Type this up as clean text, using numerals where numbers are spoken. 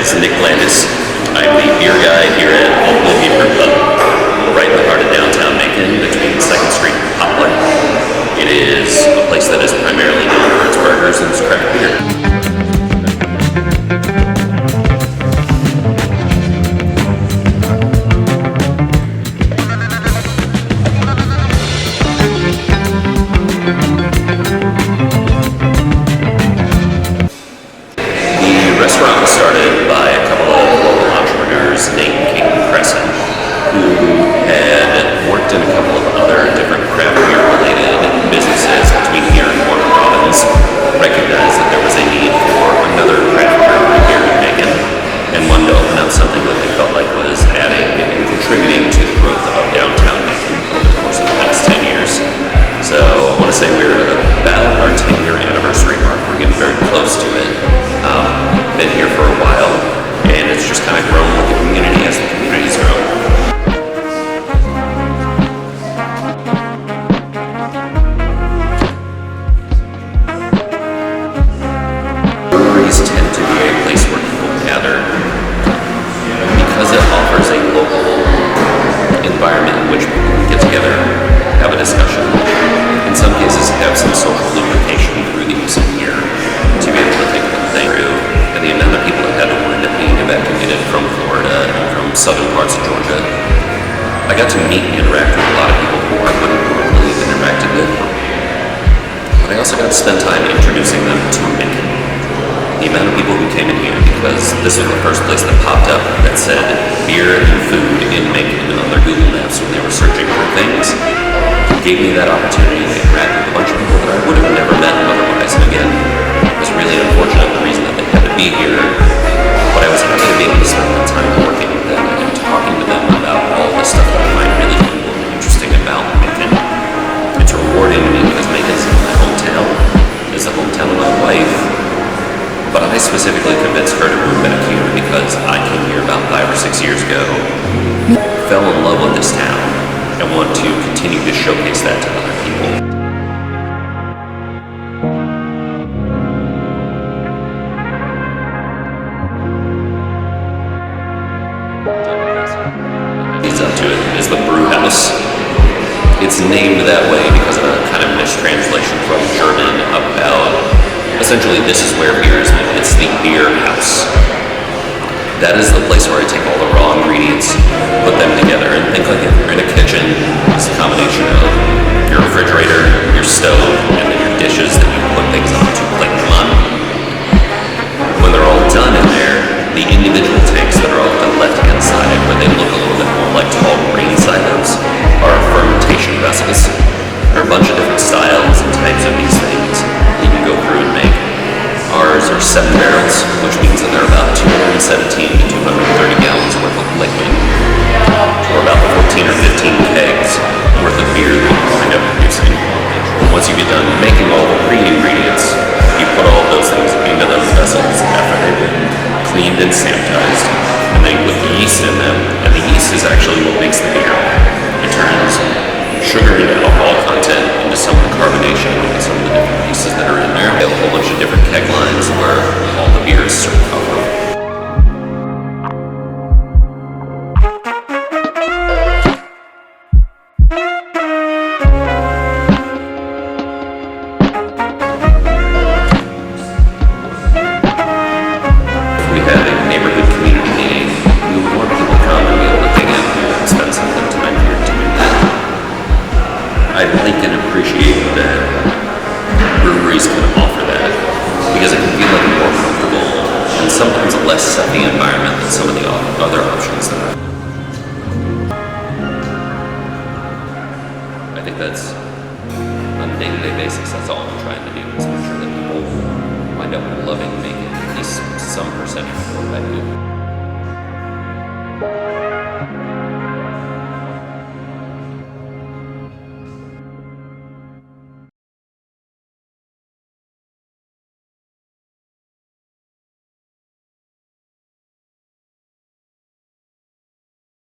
is Nick Landis. I'm the beer guy here at Ocmulgee Brewpub, right in the heart of downtown Macon, between 2nd Street and Poplar. It is a place that is primarily known for its burgers and its craft beer. The restaurant was started by a couple of local entrepreneurs named who had worked in a couple of other different craft beer related businesses between here and Warner Robins, recognized that there was a need for another craft brewery here in Macon, and wanted to open up something that they felt like was adding and contributing to the growth of downtown Macon over the course of the past 10 years. So I want to say we're at about our 10-year anniversary mark. We're getting very close to it. Been here for a while, and it's just kind of grown with the community as the community's grown. Breweries tend to be a place where people gather because it offers a local environment in which people can get together, have a discussion, in some cases have some social lubrication through the use of beer to be able to think of things through. And the amount of people that had to wind up being evacuated from Florida and from southern parts of Georgia, I got to meet and interact with a lot of people who I wouldn't normally have interacted with. But I also got to spend time introducing them to Macon. The amount of people who came in here, because this was the first place that popped up that said beer and food in Macon on their Google Maps when they were searching for things, gave me that opportunity to interact with a bunch of people that I would have never met otherwise. And again, it was really unfortunate the reason that they had to be here, but I was happy to be able to spend that time working with them and talking to them about all the stuff that I find really cool and interesting about Macon. It's rewarding to me because Macon's my hometown. It's the hometown of my wife. But I specifically convinced her to move back here because I came here about 5 or 6 years ago, fell in love with this town, and want to continue to showcase that to other people. Leads up to it is the brew house. It's named that way because of a kind of mistranslation from German about essentially this is where beer is made. It's the beer house. That is the place where I take all the raw ingredients, put them together, and think like if you're in a kitchen, it's a combination of your refrigerator, your stove, and then your dishes that you put things on to plate them on. When they're all done in there, the individual tanks that are off the left-hand side, where they look a little bit more like tall grain silos, are fermentation vessels. There are a bunch of different styles and types of these things that you can go through and make. Ours are 7 barrels, which means that they're about 217 to 230 gallons worth of liquid, or about 14 or 15 kegs worth of beer that you wind up producing. And once you get done making all the pre-ingredients, you put all of those things into those vessels after they've been cleaned and sanitized, and then you put the yeast in them, and the yeast is actually what makes the beer. It turns sugar and alcohol content into some of the carbonation and some of the different pieces that are in there. We have a whole bunch of different keg lines where all the beer is served off of. If we had a neighborhood community meeting, we would want people to come and be able to hang out here and spend some time here doing that. I like and appreciate that breweries can offer that because it can feel like a more comfortable and sometimes a less stuffy environment than some of the other options that are. I think that's on a day-to-day basis, that's all I'm trying to do is make sure that people wind up loving making at least some percentage of what I do.